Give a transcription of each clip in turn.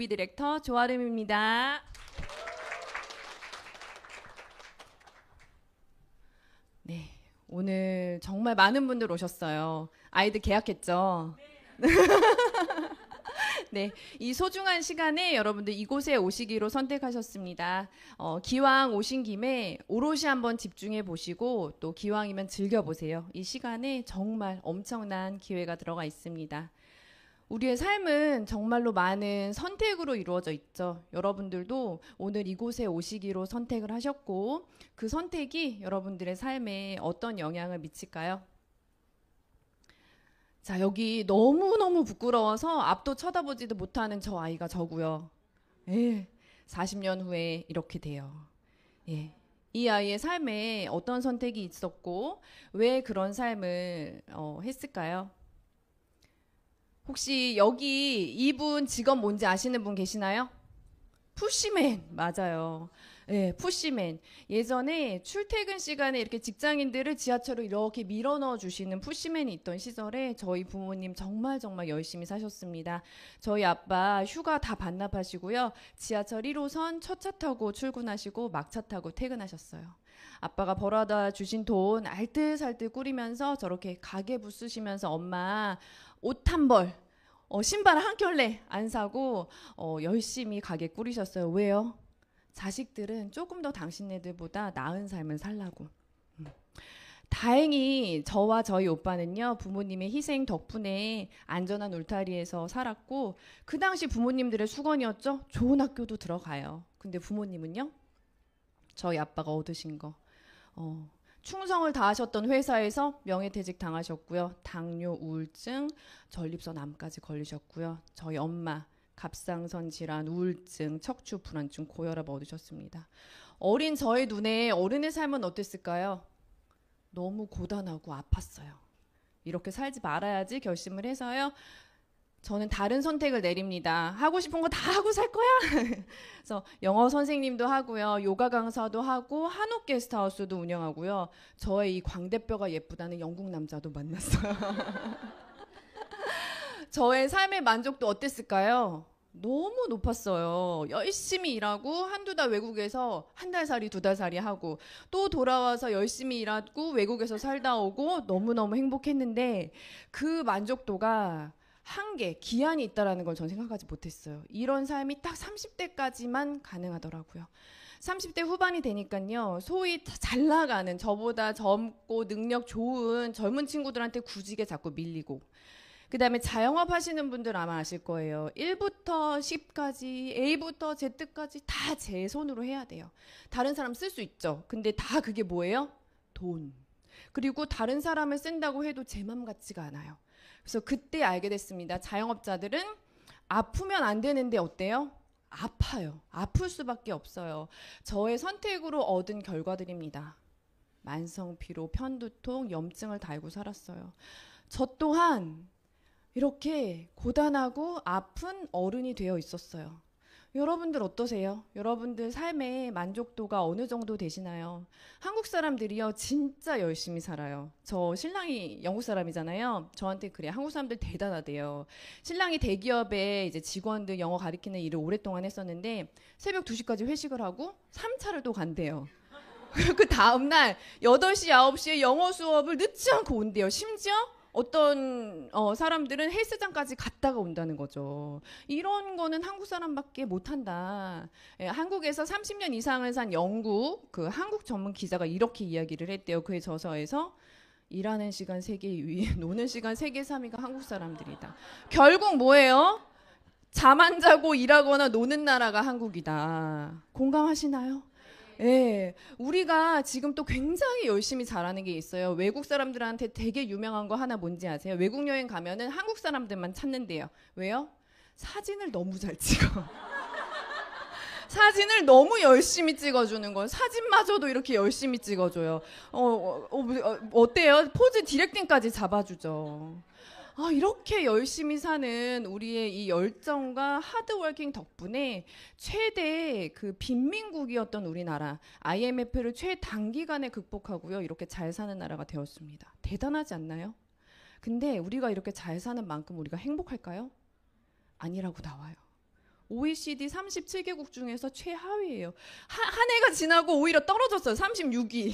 뮤비 디렉터 조아름입니다. 네, 오늘 정말 많은 분들 오셨어요. 아이들 개학했죠? 네, 이 소중한 시간에 여러분들 이곳에 오시기로 선택하셨습니다. 기왕 오신 김에 오롯이 한번 집중해 보시고 또 기왕이면 즐겨보세요. 이 시간에 정말 엄청난 기회가 들어가 있습니다. 우리의 삶은 정말로 많은 선택으로 이루어져 있죠. 여러분들도 오늘 이곳에 오시기로 선택을 하셨고 그 선택이 여러분들의 삶에 어떤 영향을 미칠까요? 자, 여기 너무너무 부끄러워서 앞도 쳐다보지도 못하는 저 아이가 저고요. 예, 40년 후에 이렇게 돼요. 예, 이 아이의 삶에 어떤 선택이 있었고 왜 그런 삶을 했을까요? 혹시 여기 이분 직업 뭔지 아시는 분 계시나요? 푸시맨, 맞아요. 네, 푸시맨. 예전에 출퇴근 시간에 이렇게 직장인들을 지하철로 이렇게 밀어 넣어 주시는 푸시맨이 있던 시절에 저희 부모님 정말 정말 열심히 사셨습니다. 저희 아빠 휴가 다 반납하시고요. 지하철 1호선 첫 차 타고 출근하시고 막차 타고 퇴근하셨어요. 아빠가 벌어다 주신 돈 알뜰살뜰 꾸리면서 저렇게 가계부 쓰시면서 엄마 옷 한 벌, 신발 한 켤레 안 사고 열심히 가게 꾸리셨어요. 왜요? 자식들은 조금 더 당신네들보다 나은 삶을 살라고. 다행히 저와 저희 오빠는요, 부모님의 희생 덕분에 안전한 울타리에서 살았고 그 당시 부모님들의 수건이었죠. 좋은 학교도 들어가요. 근데 부모님은요, 저희 아빠가 얻으신 거 충성을 다하셨던 회사에서 명예퇴직 당하셨고요. 당뇨, 우울증, 전립선 암까지 걸리셨고요. 저희 엄마 갑상선 질환, 우울증, 척추 불안증, 고혈압 얻으셨습니다. 어린 저의 눈에 어른의 삶은 어땠을까요? 너무 고단하고 아팠어요. 이렇게 살지 말아야지 결심을 해서요. 저는 다른 선택을 내립니다. 하고 싶은 거 다 하고 살 거야. 그래서 영어 선생님도 하고요. 요가 강사도 하고 한옥 게스트하우스도 운영하고요. 저의 이 광대뼈가 예쁘다는 영국 남자도 만났어요. 저의 삶의 만족도 어땠을까요? 너무 높았어요. 열심히 일하고 한두 달 외국에서 한 달 살이 두 달 살이 하고 또 돌아와서 열심히 일하고 외국에서 살다 오고 너무너무 행복했는데 그 만족도가 한계, 기한이 있다라는 걸 전 생각하지 못했어요. 이런 삶이 딱 30대까지만 가능하더라고요. 30대 후반이 되니까요. 소위 잘 나가는 저보다 젊고 능력 좋은 젊은 친구들한테 구직에 자꾸 밀리고 그 다음에 자영업 하시는 분들 아마 아실 거예요. 1부터 10까지 A부터 Z까지 다 제 손으로 해야 돼요. 다른 사람 쓸 수 있죠. 근데 다 그게 뭐예요? 돈. 그리고 다른 사람을 쓴다고 해도 제 맘 같지가 않아요. 그래서 그때 알게 됐습니다. 자영업자들은 아프면 안 되는데 어때요? 아파요. 아플 수밖에 없어요. 저의 선택으로 얻은 결과들입니다. 만성피로, 편두통, 염증을 달고 살았어요. 저 또한 이렇게 고단하고 아픈 어른이 되어 있었어요. 여러분들 어떠세요? 여러분들 삶의 만족도가 어느 정도 되시나요? 한국 사람들이요 진짜 열심히 살아요. 저 신랑이 영국 사람이잖아요. 저한테 그래 한국 사람들 대단하대요. 신랑이 대기업에 이제 직원들 영어 가르치는 일을 오랫동안 했었는데 새벽 2시까지 회식을 하고 3차를 또 간대요. 그 다음날 8시, 9시에 영어 수업을 늦지 않고 온대요. 심지어 어떤 사람들은 헬스장까지 갔다가 온다는 거죠. 이런 거는 한국 사람밖에 못한다. 예, 한국에서 30년 이상을 산 영국 그 한국 전문 기자가 이렇게 이야기를 했대요. 그의 저서에서 일하는 시간 세계 2위, 노는 시간 세계 3위가 한국 사람들이다. 결국 뭐예요? 잠 안 자고 일하거나 노는 나라가 한국이다. 공감하시나요? 예, 우리가 지금 또 굉장히 열심히 잘하는 게 있어요. 외국 사람들한테 되게 유명한 거 하나 뭔지 아세요? 외국 여행 가면은 한국 사람들만 찾는데요. 왜요? 사진을 너무 잘 찍어. 사진을 너무 열심히 찍어주는 거. 사진마저도 이렇게 열심히 찍어줘요. 어때요? 포즈 디렉팅까지 잡아주죠. 이렇게 열심히 사는 우리의 이 열정과 하드워킹 덕분에 최대 그 빈민국이었던 우리나라 IMF를 최단기간에 극복하고요. 이렇게 잘 사는 나라가 되었습니다. 대단하지 않나요? 근데 우리가 이렇게 잘 사는 만큼 우리가 행복할까요? 아니라고 나와요. OECD 37개국 중에서 최하위예요. 한 해가 지나고 오히려 떨어졌어요. 36위.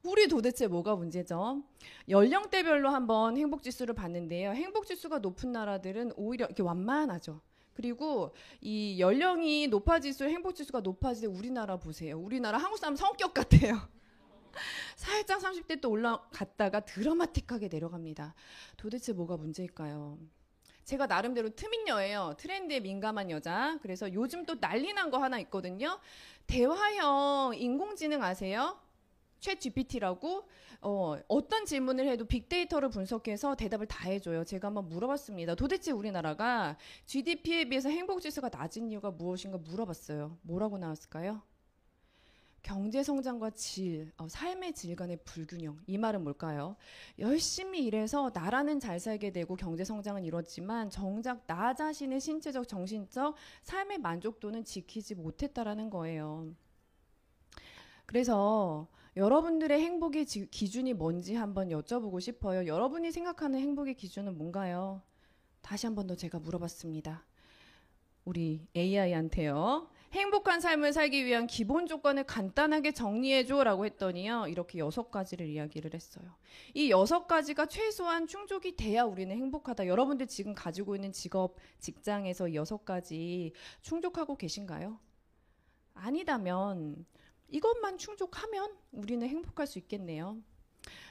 우리 도대체 뭐가 문제죠? 연령대별로 한번 행복지수를 봤는데요. 행복지수가 높은 나라들은 오히려 이렇게 완만하죠. 그리고 이 연령이 높아질수록 행복지수가 높아질 때 우리나라 보세요. 우리나라 한국 사람 성격 같아요. 살짝 30대 또 올라갔다가 드라마틱하게 내려갑니다. 도대체 뭐가 문제일까요? 제가 나름대로 트민녀예요. 트렌드에 민감한 여자. 그래서 요즘 또 난리 난 거 하나 있거든요. 대화형 인공지능 아세요? 챗 GPT라고 어떤 질문을 해도 빅데이터를 분석해서 대답을 다 해줘요. 제가 한번 물어봤습니다. 도대체 우리나라가 GDP에 비해서 행복지수가 낮은 이유가 무엇인가 물어봤어요. 뭐라고 나왔을까요? 경제성장과 삶의 질 간의 불균형. 이 말은 뭘까요? 열심히 일해서 나라는 잘 살게 되고 경제성장은 이뤘지만 정작 나 자신의 신체적, 정신적 삶의 만족도는 지키지 못했다라는 거예요. 그래서 여러분들의 행복의 기준이 뭔지 한번 여쭤보고 싶어요. 여러분이 생각하는 행복의 기준은 뭔가요? 다시 한 번 더 제가 물어봤습니다. 우리 AI한테요. 행복한 삶을 살기 위한 기본 조건을 간단하게 정리해줘 라고 했더니요. 이렇게 6가지를 이야기를 했어요. 이 6가지가 최소한 충족이 돼야 우리는 행복하다. 여러분들 지금 가지고 있는 직업, 직장에서 이 6가지 충족하고 계신가요? 아니다면 이것만 충족하면 우리는 행복할 수 있겠네요.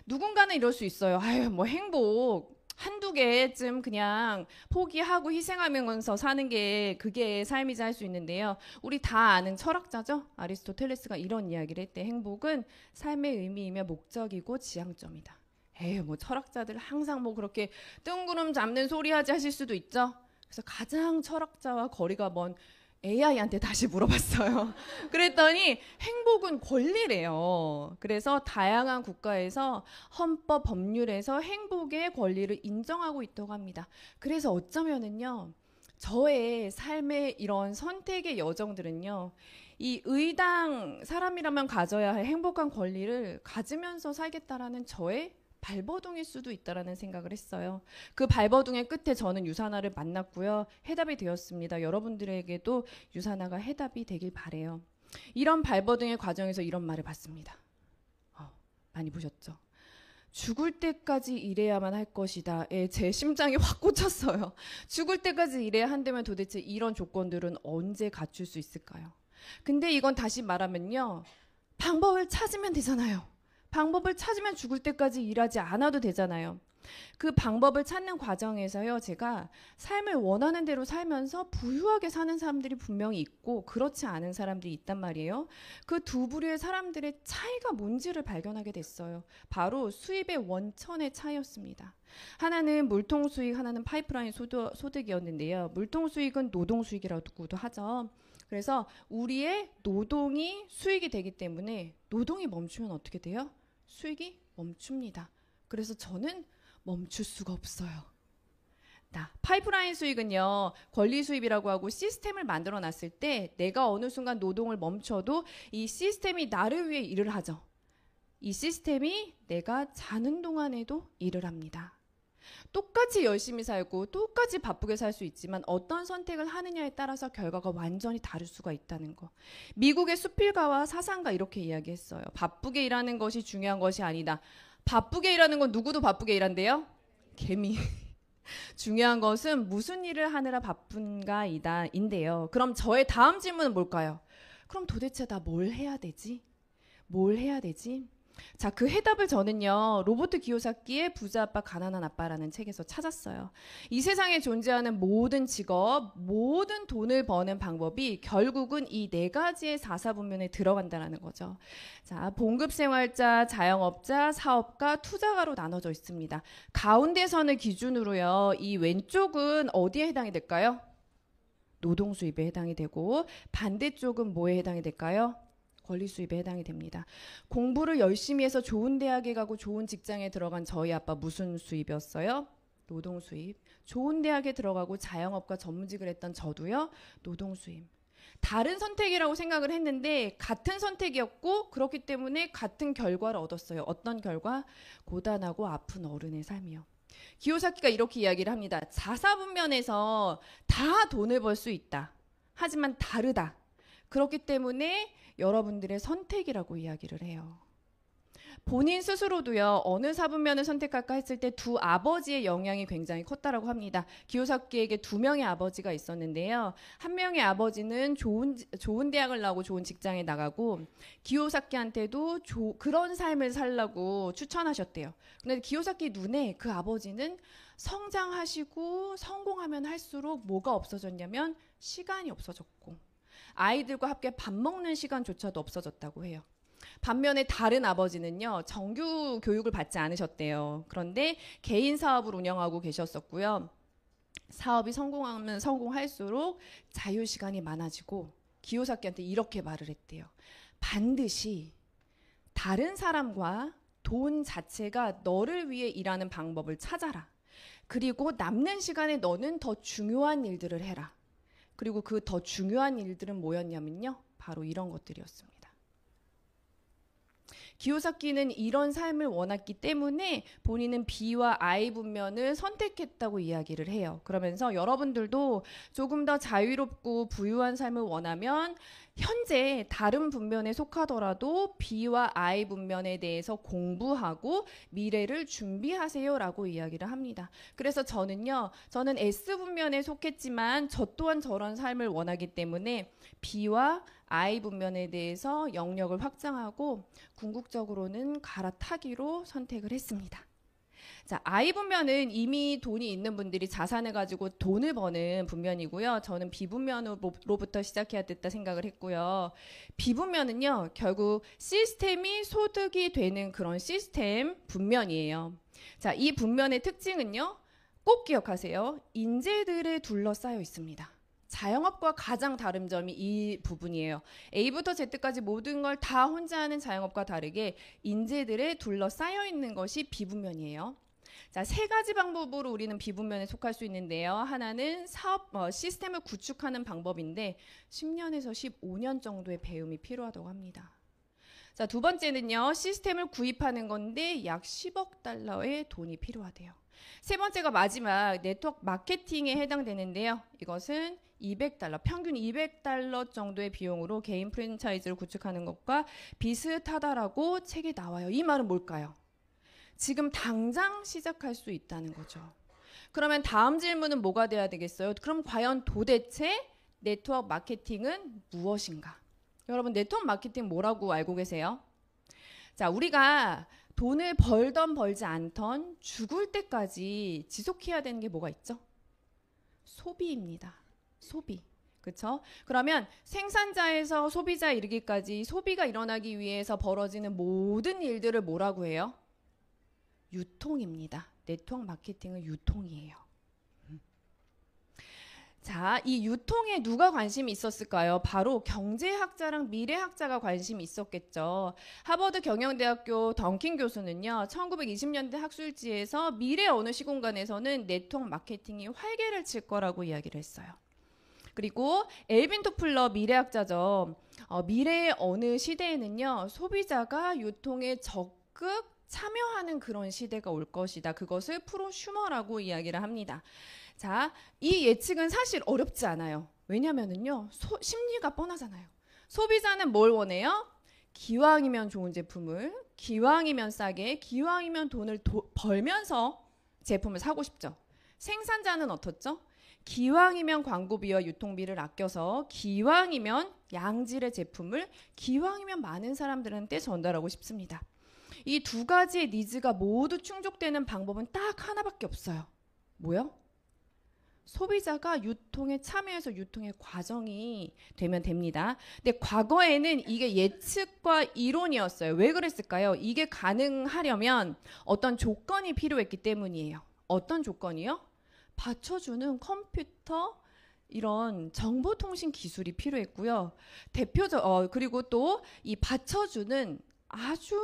누군가는 이럴 수 있어요. 아유, 뭐 행복 한두 개쯤 그냥 포기하고 희생하면서 사는 게 그게 삶이지 할 수 있는데요. 우리 다 아는 철학자죠. 아리스토텔레스가 이런 이야기를 했대. 행복은 삶의 의미이며 목적이고 지향점이다. 에휴, 뭐 철학자들 항상 뭐 그렇게 뜬구름 잡는 소리 하실 수도 있죠. 그래서 가장 철학자와 거리가 먼 AI한테 다시 물어봤어요. 그랬더니 행복은 권리래요. 그래서 다양한 국가에서 헌법 법률에서 행복의 권리를 인정하고 있다고 합니다. 그래서 어쩌면은요, 저의 삶의 이런 선택의 여정들은요, 이 의당 사람이라면 가져야 할 행복한 권리를 가지면서 살겠다라는 저의 발버둥일 수도 있다라는 생각을 했어요. 그 발버둥의 끝에 저는 유사나를 만났고요. 해답이 되었습니다. 여러분들에게도 유사나가 해답이 되길 바래요. 이런 발버둥의 과정에서 이런 말을 받습니다. 많이 보셨죠? 죽을 때까지 일해야만 할 것이다. 제 심장이 확 꽂혔어요. 죽을 때까지 일해야 한다면 도대체 이런 조건들은 언제 갖출 수 있을까요? 근데 이건 다시 말하면요. 방법을 찾으면 되잖아요. 방법을 찾으면 죽을 때까지 일하지 않아도 되잖아요. 그 방법을 찾는 과정에서요. 제가 삶을 원하는 대로 살면서 부유하게 사는 사람들이 분명히 있고 그렇지 않은 사람들이 있단 말이에요. 그 두 부류의 사람들의 차이가 뭔지를 발견하게 됐어요. 바로 수입의 원천의 차이였습니다. 하나는 물통 수익, 하나는 파이프라인 소득이었는데요. 물통 수익은 노동 수익이라고도 하죠. 그래서 우리의 노동이 수익이 되기 때문에 노동이 멈추면 어떻게 돼요? 수익이 멈춥니다. 그래서 저는 멈출 수가 없어요. 파이프라인 수익은요, 권리 수입이라고 하고 시스템을 만들어 놨을 때 내가 어느 순간 노동을 멈춰도 이 시스템이 나를 위해 일을 하죠. 이 시스템이 내가 자는 동안에도 일을 합니다. 똑같이 열심히 살고 똑같이 바쁘게 살 수 있지만 어떤 선택을 하느냐에 따라서 결과가 완전히 다를 수가 있다는 거. 미국의 수필가와 사상가 이렇게 이야기했어요. 바쁘게 일하는 것이 중요한 것이 아니다. 바쁘게 일하는 건 누구도 바쁘게 일한대요? 개미. 중요한 것은 무슨 일을 하느라 바쁜가이다 인데요. 그럼 저의 다음 질문은 뭘까요? 그럼 도대체 나 뭘 해야 되지? 뭘 해야 되지? 자, 그 해답을 저는요, 로버트 기요사키의 부자 아빠 가난한 아빠라는 책에서 찾았어요. 이 세상에 존재하는 모든 직업, 모든 돈을 버는 방법이 결국은 이 4가지의 사사분면에 들어간다는 거죠. 자, 봉급생활자, 자영업자, 사업가, 투자가로 나눠져 있습니다. 가운데선을 기준으로요, 이 왼쪽은 어디에 해당이 될까요? 노동 수입에 해당이 되고, 반대쪽은 뭐에 해당이 될까요? 권리 수입에 해당이 됩니다. 공부를 열심히 해서 좋은 대학에 가고 좋은 직장에 들어간 저희 아빠 무슨 수입이었어요? 노동 수입. 좋은 대학에 들어가고 자영업과 전문직을 했던 저도요. 노동 수입. 다른 선택이라고 생각을 했는데 같은 선택이었고 그렇기 때문에 같은 결과를 얻었어요. 어떤 결과? 고단하고 아픈 어른의 삶이요. 기요사키가 이렇게 이야기를 합니다. 자사분면에서 다 돈을 벌 수 있다. 하지만 다르다. 그렇기 때문에 여러분들의 선택이라고 이야기를 해요. 본인 스스로도요, 어느 사분면을 선택할까 했을 때 두 아버지의 영향이 굉장히 컸다라고 합니다. 기요사키에게 두 명의 아버지가 있었는데요. 한 명의 아버지는 좋은 대학을 나오고 좋은 직장에 나가고, 기요사키한테도 그런 삶을 살라고 추천하셨대요. 근데 기요사키 눈에 그 아버지는 성장하시고 성공하면 할수록 뭐가 없어졌냐면 시간이 없어졌고, 아이들과 함께 밥 먹는 시간조차도 없어졌다고 해요. 반면에 다른 아버지는요, 정규 교육을 받지 않으셨대요. 그런데 개인 사업을 운영하고 계셨었고요. 사업이 성공하면 성공할수록 자유시간이 많아지고, 기요사키한테 이렇게 말을 했대요. 반드시 다른 사람과 돈 자체가 너를 위해 일하는 방법을 찾아라. 그리고 남는 시간에 너는 더 중요한 일들을 해라. 그리고 그 더 중요한 일들은 뭐였냐면요, 바로 이런 것들이었습니다. 기요사키는 이런 삶을 원했기 때문에 본인은 B와 I 분면을 선택했다고 이야기를 해요. 그러면서 여러분들도 조금 더 자유롭고 부유한 삶을 원하면 현재 다른 분면에 속하더라도 B와 I 분면에 대해서 공부하고 미래를 준비하세요라고 이야기를 합니다. 그래서 저는 S 분면에 속했지만 저 또한 저런 삶을 원하기 때문에 B와 I 분면에 대해서 영역을 확장하고 궁극적으로는 갈아타기로 선택을 했습니다. 자, I 분면은 이미 돈이 있는 분들이 자산을 가지고 돈을 버는 분면이고요. 저는 B 분면으로부터 시작해야 됐다 생각을 했고요. B 분면은요, 결국 시스템이 소득이 되는 그런 시스템 분면이에요. 자, 이 분면의 특징은요, 꼭 기억하세요. 인재들에 둘러싸여 있습니다. 자영업과 가장 다른 점이 이 부분이에요. A부터 Z까지 모든 걸 다 혼자 하는 자영업과 다르게 인재들에 둘러싸여 있는 것이 비분면이에요. 자, 세 가지 방법으로 우리는 비분면에 속할 수 있는데요. 하나는 사업 시스템을 구축하는 방법인데 10년에서 15년 정도의 배움이 필요하다고 합니다. 자, 두 번째는요, 시스템을 구입하는 건데 약 10억 달러의 돈이 필요하대요. 세 번째가 마지막 네트워크 마케팅에 해당되는데요. 이것은 200달러, 평균 200달러 정도의 비용으로 개인 프랜차이즈를 구축하는 것과 비슷하다라고 책에 나와요. 이 말은 뭘까요? 지금 당장 시작할 수 있다는 거죠. 그러면 다음 질문은 뭐가 돼야 되겠어요? 그럼 과연 도대체 네트워크 마케팅은 무엇인가? 여러분, 네트워크 마케팅 뭐라고 알고 계세요? 자, 우리가 돈을 벌던 벌지 않던 죽을 때까지 지속해야 되는 게 뭐가 있죠? 소비입니다. 소비. 그렇죠? 그러면 생산자에서 소비자에 이르기까지 소비가 일어나기 위해서 벌어지는 모든 일들을 뭐라고 해요? 유통입니다. 네트워크 마케팅은 유통이에요. 자, 이 유통에 누가 관심이 있었을까요? 바로 경제학자랑 미래학자가 관심이 있었겠죠. 하버드 경영대학교 던킨 교수는요, 1920년대 학술지에서 미래 어느 시공간에서는 네트워크 마케팅이 활개를 칠 거라고 이야기를 했어요. 그리고 엘빈 토플러 미래학자죠. 미래의 어느 시대에는요, 소비자가 유통에 적극 참여하는 그런 시대가 올 것이다. 그것을 프로슈머라고 이야기를 합니다. 자, 이 예측은 사실 어렵지 않아요. 왜냐면은요, 심리가 뻔하잖아요. 소비자는 뭘 원해요? 기왕이면 좋은 제품을, 기왕이면 싸게, 기왕이면 돈을 벌면서 제품을 사고 싶죠. 생산자는 어떻죠? 기왕이면 광고비와 유통비를 아껴서 기왕이면 양질의 제품을 기왕이면 많은 사람들한테 전달하고 싶습니다. 이 두 가지의 니즈가 모두 충족되는 방법은 딱 하나밖에 없어요. 뭐요? 소비자가 유통에 참여해서 유통의 과정이 되면 됩니다. 근데 과거에는 이게 예측과 이론이었어요. 왜 그랬을까요? 이게 가능하려면 어떤 조건이 필요했기 때문이에요. 어떤 조건이요? 받쳐주는 컴퓨터, 이런 정보통신 기술이 필요했고요. 그리고 또 이 받쳐주는 아주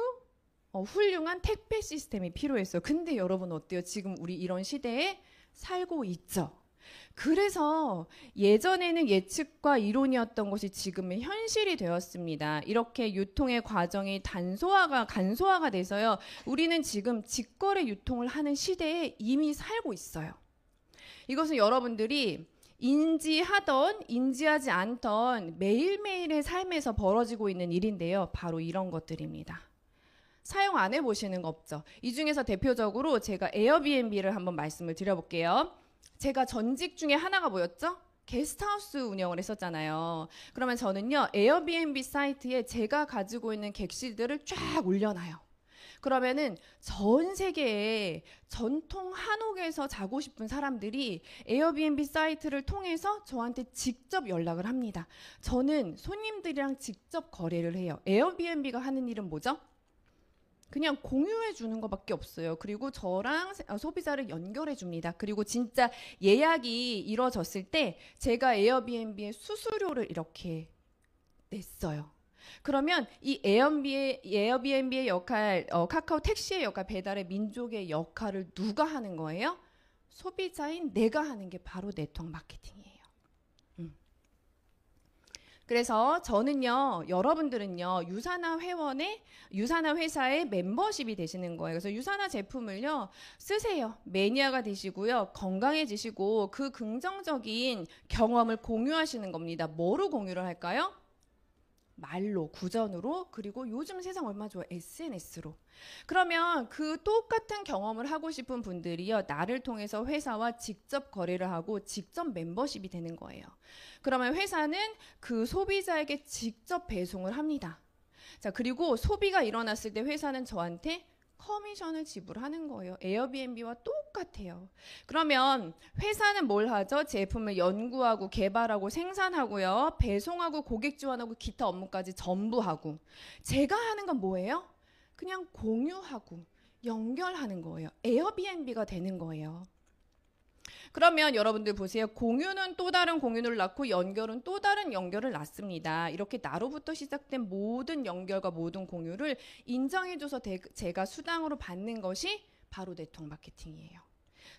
훌륭한 택배 시스템이 필요했어요. 근데 여러분 어때요? 지금 우리 이런 시대에 살고 있죠. 그래서 예전에는 예측과 이론이었던 것이 지금은 현실이 되었습니다. 이렇게 유통의 과정이 간소화가 돼서요. 우리는 지금 직거래 유통을 하는 시대에 이미 살고 있어요. 이것은 여러분들이 인지하던 인지하지 않던 매일매일의 삶에서 벌어지고 있는 일인데요. 바로 이런 것들입니다. 사용 안 해보시는 거 없죠? 이 중에서 대표적으로 제가 에어비앤비를 한번 말씀을 드려볼게요. 제가 전직 중에 하나가 뭐였죠? 게스트하우스 운영을 했었잖아요. 그러면 저는요, 에어비앤비 사이트에 제가 가지고 있는 객실들을 쫙 올려놔요. 그러면은 전 세계에 전통 한옥에서 자고 싶은 사람들이 에어비앤비 사이트를 통해서 저한테 직접 연락을 합니다. 저는 손님들이랑 직접 거래를 해요. 에어비앤비가 하는 일은 뭐죠? 그냥 공유해 주는 것밖에 없어요. 그리고 저랑 소비자를 연결해 줍니다. 그리고 진짜 예약이 이루어졌을 때 제가 에어비앤비의 수수료를 이렇게 냈어요. 그러면 이 에어비앤비의 역할, 카카오 택시의 역할, 배달의 민족의 역할을 누가 하는 거예요? 소비자인 내가 하는 게 바로 네트워크 마케팅이에요. 그래서 저는요, 여러분들은요, 유산화 회사의 멤버십이 되시는 거예요. 그래서 유산화 제품을요, 쓰세요. 매니아가 되시고요, 건강해지시고, 그 긍정적인 경험을 공유하시는 겁니다. 뭐로 공유를 할까요? 말로, 구전으로, 그리고 요즘 세상 얼마나 좋아, SNS로. 그러면 그 똑같은 경험을 하고 싶은 분들이요, 나를 통해서 회사와 직접 거래를 하고 직접 멤버십이 되는 거예요. 그러면 회사는 그 소비자에게 직접 배송을 합니다. 자, 그리고 소비가 일어났을 때 회사는 저한테 커미션을 지불하는 거예요. 에어비앤비와 똑같아요. 그러면 회사는 뭘 하죠? 제품을 연구하고 개발하고 생산하고요. 배송하고 고객 지원하고 기타 업무까지 전부 하고. 제가 하는 건 뭐예요? 그냥 공유하고 연결하는 거예요. 에어비앤비가 되는 거예요. 그러면 여러분들 보세요. 공유는 또 다른 공유를 낳고 연결은 또 다른 연결을 낳습니다. 이렇게 나로부터 시작된 모든 연결과 모든 공유를 인정해줘서 제가 수당으로 받는 것이 바로 네트워크 마케팅이에요.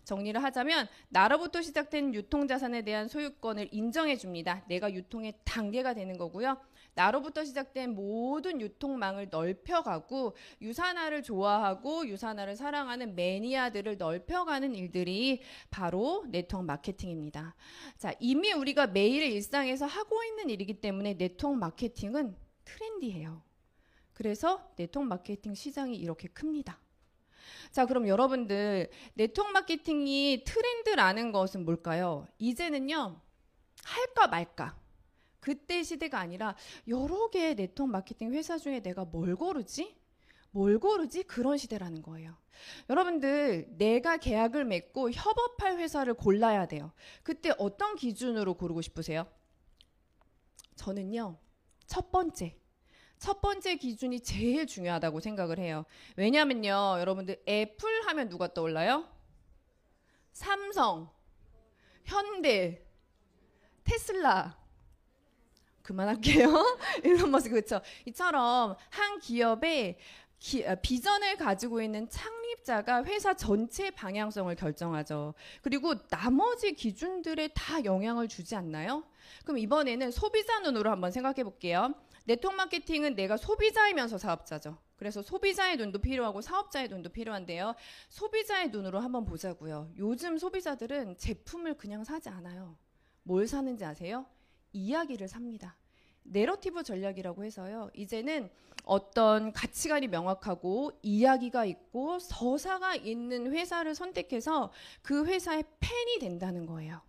정리를 하자면 나로부터 시작된 유통자산에 대한 소유권을 인정해 줍니다. 내가 유통의 단계가 되는 거고요. 나로부터 시작된 모든 유통망을 넓혀가고 유산화를 좋아하고 유산화를 사랑하는 매니아들을 넓혀가는 일들이 바로 네트워크 마케팅입니다. 자, 이미 우리가 매일의 일상에서 하고 있는 일이기 때문에 네트워크 마케팅은 트렌디해요. 그래서 네트워크 마케팅 시장이 이렇게 큽니다. 자, 그럼 여러분들 네트워크 마케팅이 트렌드라는 것은 뭘까요? 이제는요, 할까 말까. 그때 시대가 아니라 여러 개의 네트워크 마케팅 회사 중에 내가 뭘 고르지? 그런 시대라는 거예요. 여러분들 내가 계약을 맺고 협업할 회사를 골라야 돼요. 그때 어떤 기준으로 고르고 싶으세요? 저는요, 첫 번째 기준이 제일 중요하다고 생각을 해요. 왜냐면요, 여러분들 애플 하면 누가 떠올라요? 삼성, 현대, 테슬라. 그만할게요. 일론 머스크, 그렇죠? 이처럼 한 기업의 비전을 가지고 있는 창립자가 회사 전체 방향성을 결정하죠. 그리고 나머지 기준들에 다 영향을 주지 않나요? 그럼 이번에는 소비자 눈으로 한번 생각해 볼게요. 네트워크 마케팅은 내가 소비자이면서 사업자죠. 그래서 소비자의 눈도 필요하고 사업자의 눈도 필요한데요. 소비자의 눈으로 한번 보자고요. 요즘 소비자들은 제품을 그냥 사지 않아요. 뭘 사는지 아세요? 이야기를 삽니다. 내러티브 전략이라고 해서요. 이제는 어떤 가치관이 명확하고 이야기가 있고 서사가 있는 회사를 선택해서 그 회사의 팬이 된다는 거예요.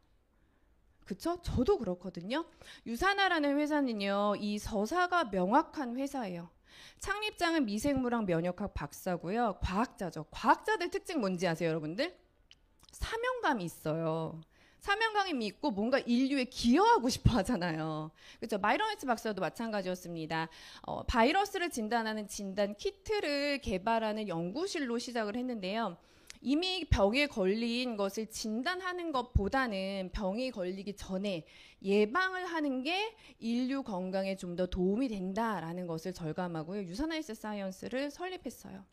그쵸? 저도 그렇거든요. 유산화라는 회사는요, 이 서사가 명확한 회사예요. 창립자는 미생물학 면역학 박사고요. 과학자죠. 과학자들 특징 뭔지 아세요, 여러분들? 사명감이 있어요. 사명감이 있고 뭔가 인류에 기여하고 싶어 하잖아요. 그렇죠? 마이러니츠 박사도 마찬가지였습니다. 바이러스를 진단하는 진단 키트를 개발하는 연구실로 시작을 했는데요. 이미 병에 걸린 것을 진단하는 것보다는 병이 걸리기 전에 예방을 하는 게 인류 건강에 좀 더 도움이 된다라는 것을 절감하고요. 유산화헬스 사이언스를 설립했어요.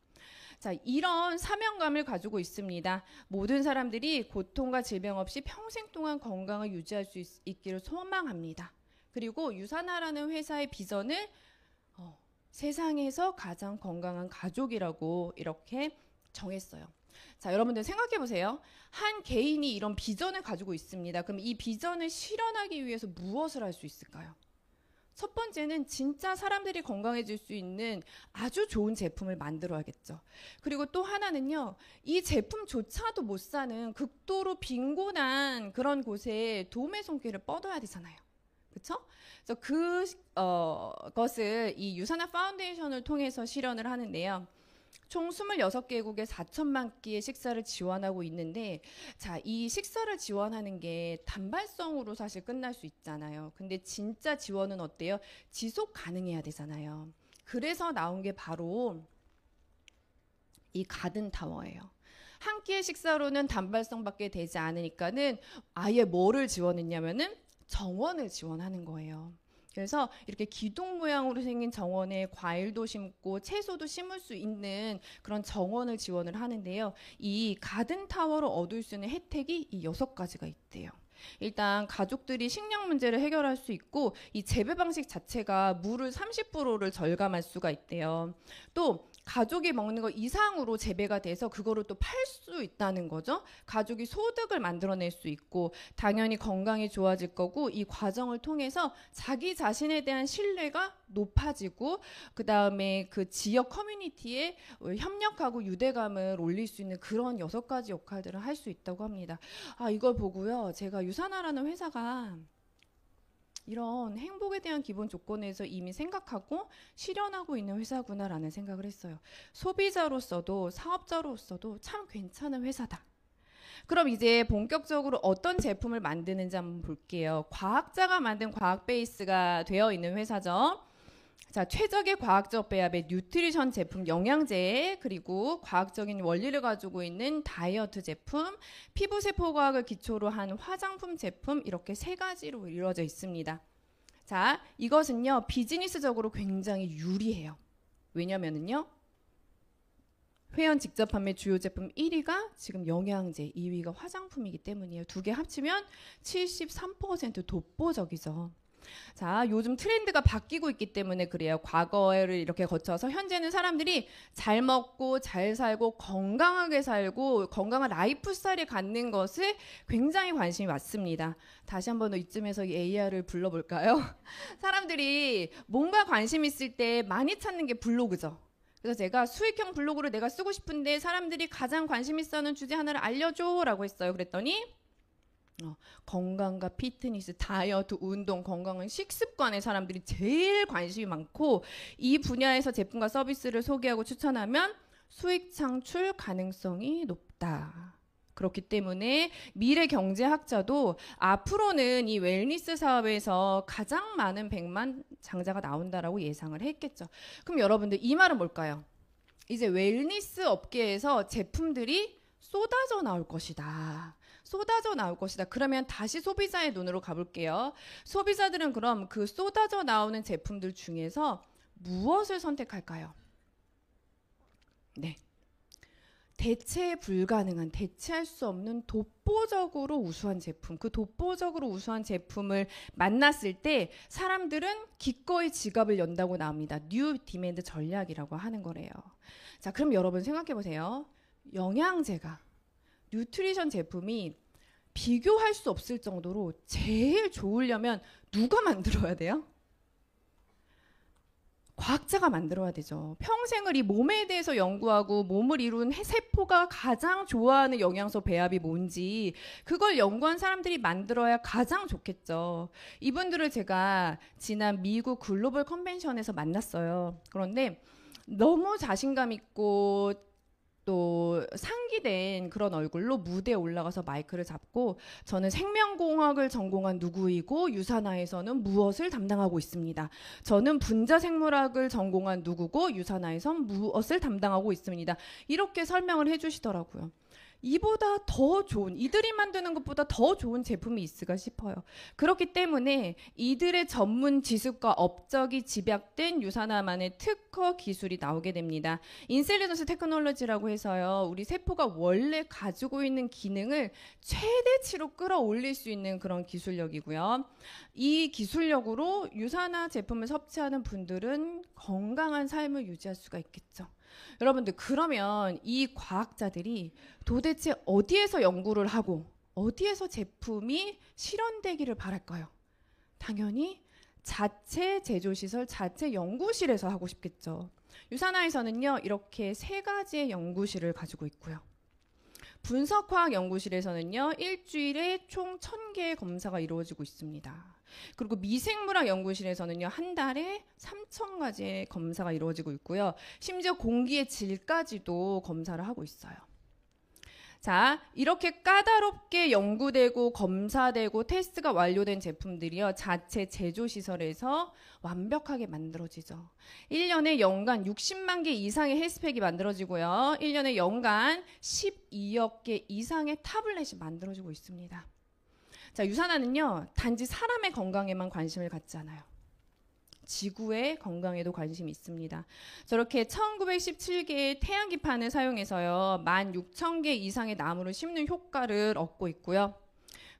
자, 이런 사명감을 가지고 있습니다. 모든 사람들이 고통과 질병 없이 평생 동안 건강을 유지할 수 있기를 소망합니다. 그리고 유산하라는 회사의 비전을 세상에서 가장 건강한 가족이라고 이렇게 정했어요. 자, 여러분들 생각해 보세요. 한 개인이 이런 비전을 가지고 있습니다. 그럼 이 비전을 실현하기 위해서 무엇을 할 수 있을까요? 첫 번째는 진짜 사람들이 건강해질 수 있는 아주 좋은 제품을 만들어야겠죠. 그리고 또 하나는요, 이 제품조차도 못 사는 극도로 빈곤한 그런 곳에 도움의 손길을 뻗어야 되잖아요. 그렇죠? 그래서 그것을 이 유산화 파운데이션을 통해서 실현을 하는데요. 총 26개국에 4천만 끼의 식사를 지원하고 있는데, 자, 이 식사를 지원하는 게 단발성으로 사실 끝날 수 있잖아요. 근데 진짜 지원은 어때요? 지속 가능해야 되잖아요. 그래서 나온 게 바로 이 가든타워예요. 한 끼의 식사로는 단발성밖에 되지 않으니까는 아예 뭐를 지원했냐면은 정원을 지원하는 거예요. 그래서 이렇게 기둥 모양으로 생긴 정원에 과일도 심고 채소도 심을 수 있는 그런 정원을 지원을 하는데요. 이 가든타워로 얻을 수 있는 혜택이 이 6가지가 있대요. 일단 가족들이 식량 문제를 해결할 수 있고 이 재배 방식 자체가 물을 30%를 절감할 수가 있대요. 또 가족이 먹는 거 이상으로 재배가 돼서 그거를 또 팔 수 있다는 거죠. 가족이 소득을 만들어낼 수 있고 당연히 건강이 좋아질 거고 이 과정을 통해서 자기 자신에 대한 신뢰가 높아지고 그 다음에 그 지역 커뮤니티에 협력하고 유대감을 올릴 수 있는 그런 6가지 역할들을 할 수 있다고 합니다. 아, 이걸 보고요. 제가 유산하라는 회사가 이런 행복에 대한 기본 조건에서 이미 생각하고 실현하고 있는 회사구나라는 생각을 했어요. 소비자로서도 사업자로서도 참 괜찮은 회사다. 그럼 이제 본격적으로 어떤 제품을 만드는지 한번 볼게요. 과학자가 만든 과학 베이스가 되어 있는 회사죠. 자, 최적의 과학적 배합의 뉴트리션 제품, 영양제, 그리고 과학적인 원리를 가지고 있는 다이어트 제품, 피부세포 과학을 기초로 한 화장품 제품, 이렇게 3가지로 이루어져 있습니다. 자, 이것은요, 비즈니스적으로 굉장히 유리해요. 왜냐면은요, 회원 직접 판매 주요 제품 1위가 지금 영양제, 2위가 화장품이기 때문이에요. 2개 합치면 73% 독보적이죠. 자, 요즘 트렌드가 바뀌고 있기 때문에 그래요. 과거를 이렇게 거쳐서 현재는 사람들이 잘 먹고 잘 살고 건강하게 살고 건강한 라이프 스타일을 갖는 것에 굉장히 관심이 많습니다. 다시 한번 이쯤에서 이 AR을 불러볼까요? 사람들이 뭔가 관심 있을 때 많이 찾는 게 블로그죠. 그래서 제가 수익형 블로그를 내가 쓰고 싶은데 사람들이 가장 관심 있어 하는 주제 하나를 알려줘 라고 했어요. 그랬더니 건강과 피트니스, 다이어트, 운동, 건강은 식습관에 사람들이 제일 관심이 많고 이 분야에서 제품과 서비스를 소개하고 추천하면 수익 창출 가능성이 높다. 그렇기 때문에 미래 경제학자도 앞으로는 이 웰니스 사업에서 가장 많은 100만 장자가 나온다라고 예상을 했겠죠. 그럼 여러분들 이 말은 뭘까요? 이제 웰니스 업계에서 제품들이 쏟아져 나올 것이다. 쏟아져 나올 것이다. 그러면 다시 소비자의 눈으로 가볼게요. 소비자들은 그럼 그 쏟아져 나오는 제품들 중에서 무엇을 선택할까요? 네. 대체 불가능한, 대체할 수 없는 독보적으로 우수한 제품, 그 독보적으로 우수한 제품을 만났을 때 사람들은 기꺼이 지갑을 연다고 나옵니다. 뉴 디맨드 전략이라고 하는 거래요. 자, 그럼 여러분 생각해 보세요. 영양제가, 뉴트리션 제품이 비교할 수 없을 정도로 제일 좋으려면 누가 만들어야 돼요? 과학자가 만들어야 되죠. 평생을 이 몸에 대해서 연구하고 몸을 이룬 세포가 가장 좋아하는 영양소 배합이 뭔지 그걸 연구한 사람들이 만들어야 가장 좋겠죠. 이분들을 제가 지난 미국 글로벌 컨벤션에서 만났어요. 그런데 너무 자신감 있고 또 상기된 그런 얼굴로 무대에 올라가서 마이크를 잡고 저는 생명공학을 전공한 누구이고 유산화에서는 무엇을 담당하고 있습니다. 저는 분자생물학을 전공한 누구고 유산화에선 무엇을 담당하고 있습니다. 이렇게 설명을 해주시더라고요. 이보다 더 좋은, 이들이 만드는 것보다 더 좋은 제품이 있을까 싶어요. 그렇기 때문에 이들의 전문 지식과 업적이 집약된 유산화만의 특허 기술이 나오게 됩니다. 인셀리전스 테크놀로지라고 해서요, 우리 세포가 원래 가지고 있는 기능을 최대치로 끌어올릴 수 있는 그런 기술력이고요. 이 기술력으로 유산화 제품을 섭취하는 분들은 건강한 삶을 유지할 수가 있겠죠. 여러분들, 그러면 이 과학자들이 도대체 어디에서 연구를 하고 어디에서 제품이 실현되기를 바랄까요? 당연히 자체 제조시설, 자체 연구실에서 하고 싶겠죠. 유산화에서는요, 이렇게 세 가지의 연구실을 가지고 있고요. 분석화학 연구실에서는요, 일주일에 총 1000개의 검사가 이루어지고 있습니다. 그리고 미생물학 연구실에서는요, 한 달에 3000가지의 검사가 이루어지고 있고요. 심지어 공기의 질까지도 검사를 하고 있어요. 자, 이렇게 까다롭게 연구되고 검사되고 테스트가 완료된 제품들이요, 자체 제조시설에서 완벽하게 만들어지죠. 1년에 연간 60만 개 이상의 헬스팩이 만들어지고요. 1년에 연간 12억 개 이상의 타블렛이 만들어지고 있습니다. 자, 유산화는요, 단지 사람의 건강에만 관심을 갖지 않아요. 지구의 건강에도 관심이 있습니다. 저렇게 1917개의 태양기판을 사용해서요, 16,000개 이상의 나무를 심는 효과를 얻고 있고요.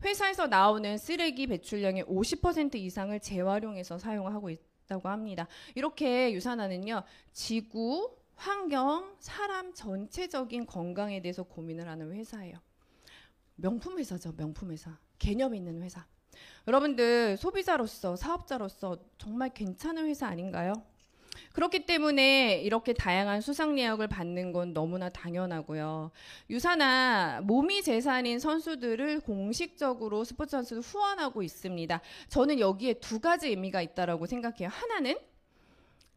회사에서 나오는 쓰레기 배출량의 50% 이상을 재활용해서 사용하고 있다고 합니다. 이렇게 유산화는요, 지구, 환경, 사람 전체적인 건강에 대해서 고민을 하는 회사예요. 명품 회사죠, 명품 회사. 개념 있는 회사. 여러분들, 소비자로서, 사업자로서 정말 괜찮은 회사 아닌가요? 그렇기 때문에 이렇게 다양한 수상 예약을 받는 건 너무나 당연하고요. 유산화, 몸이 재산인 선수들을 공식적으로 스포츠 선수들 후원하고 있습니다. 저는 여기에 두 가지 의미가 있다고 생각해요. 하나는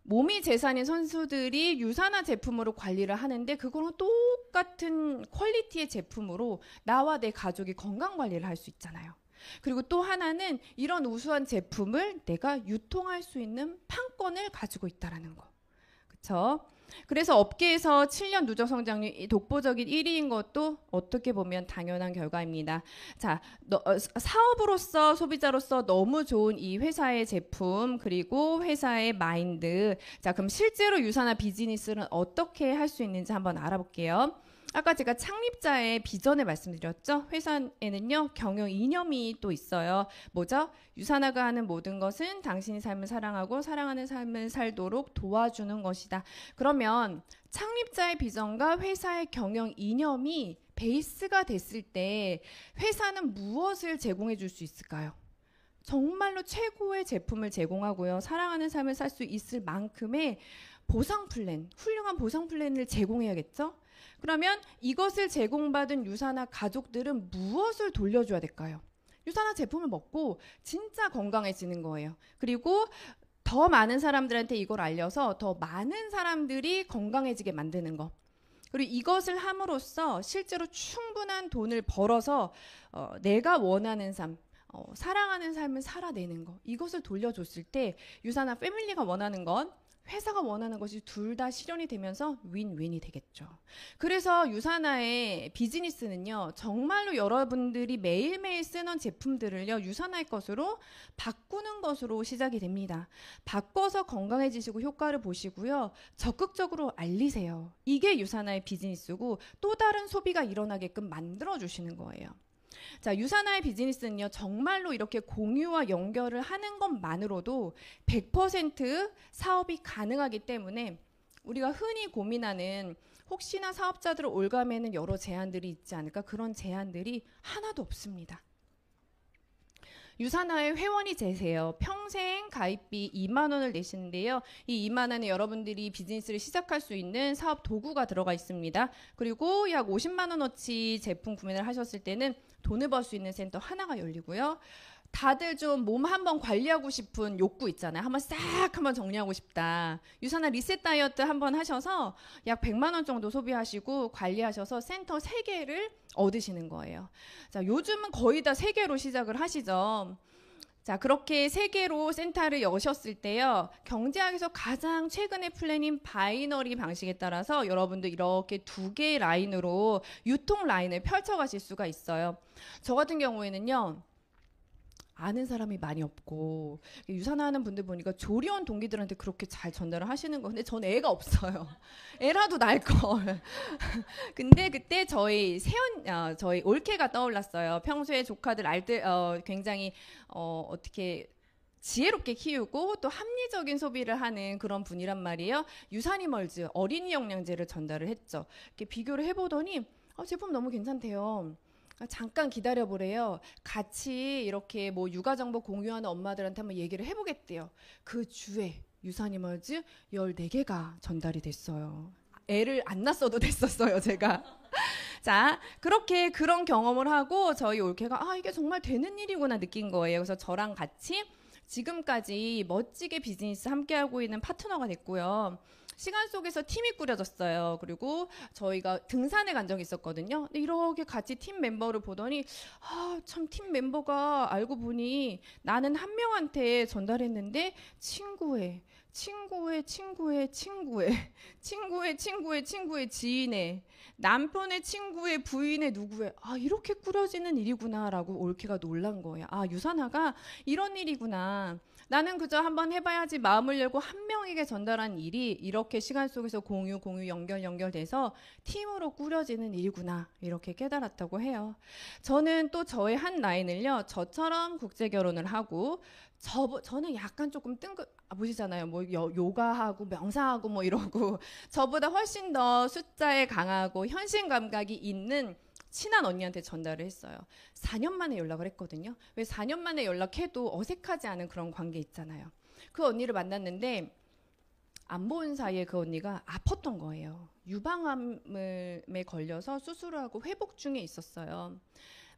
몸이 재산인 선수들이 유산화 제품으로 관리를 하는데, 그거랑 똑같은 퀄리티의 제품으로 나와 내 가족이 건강 관리를 할 수 있잖아요. 그리고 또 하나는 이런 우수한 제품을 내가 유통할 수 있는 판권을 가지고 있다라는 거. 그렇죠? 그래서 업계에서 7년 누적 성장률 독보적인 1위인 것도 어떻게 보면 당연한 결과입니다. 자, 사업으로서, 소비자로서 너무 좋은 이 회사의 제품, 그리고 회사의 마인드. 자, 그럼 실제로 유산화 비즈니스는 어떻게 할 수 있는지 한번 알아볼게요. 아까 제가 창립자의 비전을 말씀드렸죠. 회사에는요, 경영 이념이 또 있어요. 뭐죠? 유산화가 하는 모든 것은 당신이 삶을 사랑하고 사랑하는 삶을 살도록 도와주는 것이다. 그러면 창립자의 비전과 회사의 경영 이념이 베이스가 됐을 때 회사는 무엇을 제공해 줄 수 있을까요? 정말로 최고의 제품을 제공하고요, 사랑하는 삶을 살 수 있을 만큼의 보상 플랜, 훌륭한 보상 플랜을 제공해야겠죠? 그러면 이것을 제공받은 유산화 가족들은 무엇을 돌려줘야 될까요? 유산화 제품을 먹고 진짜 건강해지는 거예요. 그리고 더 많은 사람들한테 이걸 알려서 더 많은 사람들이 건강해지게 만드는 거. 그리고 이것을 함으로써 실제로 충분한 돈을 벌어서 내가 원하는 삶, 사랑하는 삶을 살아내는 거. 이것을 돌려줬을 때 유산화 패밀리가 원하는 건, 회사가 원하는 것이 둘 다 실현이 되면서 윈윈이 되겠죠. 그래서 유산화의 비즈니스는요, 정말로 여러분들이 매일매일 쓰는 제품들을요, 유산화의 것으로 바꾸는 것으로 시작이 됩니다. 바꿔서 건강해지시고 효과를 보시고요, 적극적으로 알리세요. 이게 유산화의 비즈니스고 또 다른 소비가 일어나게끔 만들어주시는 거예요. 자, 유산화의 비즈니스는요, 정말로 이렇게 공유와 연결을 하는 것만으로도 100% 사업이 가능하기 때문에 우리가 흔히 고민하는, 혹시나 사업자들을 올가매는 여러 제한들이 있지 않을까, 그런 제한들이 하나도 없습니다. 유산화의 회원이 되세요. 평생 가입비 2만 원을 내시는데요. 이 2만 원에 여러분들이 비즈니스를 시작할 수 있는 사업 도구가 들어가 있습니다. 그리고 약 50만 원어치 제품 구매를 하셨을 때는 돈을 벌 수 있는 센터 하나가 열리고요. 다들 좀 몸 한번 관리하고 싶은 욕구 있잖아요. 한번 싹 한번 정리하고 싶다. 유산화 리셋 다이어트 한번 하셔서 약 100만 원 정도 소비하시고 관리하셔서 센터 3개를 얻으시는 거예요. 자, 요즘은 거의 다 3개로 시작을 하시죠. 자, 그렇게 세계로 센터를 여셨을 때요, 경제학에서 가장 최근의 플랜인 바이너리 방식에 따라서 여러분들 이렇게 두 개의 라인으로 유통 라인을 펼쳐가실 수가 있어요. 저 같은 경우에는요, 아는 사람이 많이 없고 유산하는 분들 보니까 조리원 동기들한테 그렇게 잘 전달을 하시는 거. 근데 전 애가 없어요. 애라도 날 걸. 근데 그때 저희 올케가 떠올랐어요. 평소에 조카들 알들 굉장히 어떻게 지혜롭게 키우고 또 합리적인 소비를 하는 그런 분이란 말이에요. 유사니멀즈 어린이 영양제를 전달을 했죠. 이렇게 비교를 해보더니 제품 너무 괜찮대요. 잠깐 기다려보래요. 같이 이렇게 뭐 육아 정보 공유하는 엄마들한테 한번 얘기를 해보겠대요. 그 주에 유사니멀즈 14개가 전달이 됐어요. 애를 안 낳았어도 됐었어요, 제가. 자, 그렇게 그런 경험을 하고 저희 올케가 이게 정말 되는 일이구나 느낀 거예요. 그래서 저랑 같이 지금까지 멋지게 비즈니스 함께하고 있는 파트너가 됐고요. 시간 속에서 팀이 꾸려졌어요. 그리고 저희가 등산에 간 적이 있었거든요. 근데 이렇게 같이 팀 멤버를 보더니 참 팀 멤버가 알고 보니 나는 한 명한테 전달했는데 친구의 지인의 남편의 친구의 부인의 누구의 이렇게 꾸려지는 일이구나라고 올케가 놀란 거예요. 유산화가 이런 일이구나. 나는 그저 한번 해봐야지 마음을 열고 한 명에게 전달한 일이 이렇게 시간 속에서 공유 연결돼서 팀으로 꾸려지는 일이구나 이렇게 깨달았다고 해요. 저는 또 저의 한 라인을요, 저처럼 국제 결혼을 하고 저는 약간 조금 보시잖아요. 뭐 요가하고 명상하고 뭐 이러고 저보다 훨씬 더 숫자에 강하고 현실 감각이 있는 친한 언니한테 전달을 했어요. 4년 만에 연락을 했거든요. 왜 4년 만에 연락해도 어색하지 않은 그런 관계 있잖아요. 그 언니를 만났는데 안 본 사이에 그 언니가 아팠던 거예요. 유방암에 걸려서 수술을 하고 회복 중에 있었어요.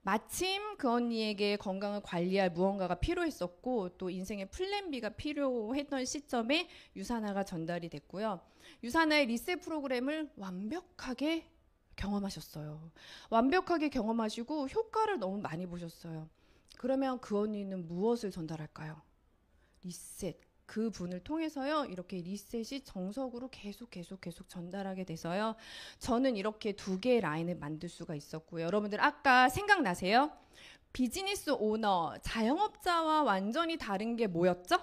마침 그 언니에게 건강을 관리할 무언가가 필요했었고 또 인생의 플랜 B가 필요했던 시점에 유산화가 전달이 됐고요. 유산화의 리셋 프로그램을 완벽하게 경험하셨어요. 완벽하게 경험하시고 효과를 너무 많이 보셨어요. 그러면 그 언니는 무엇을 전달할까요? 리셋. 그 분을 통해서요, 이렇게 리셋이 정석으로 계속 전달하게 돼서요, 저는 이렇게 두 개의 라인을 만들 수가 있었고요. 여러분들 아까 생각나세요? 비즈니스 오너, 자영업자와 완전히 다른 게 뭐였죠?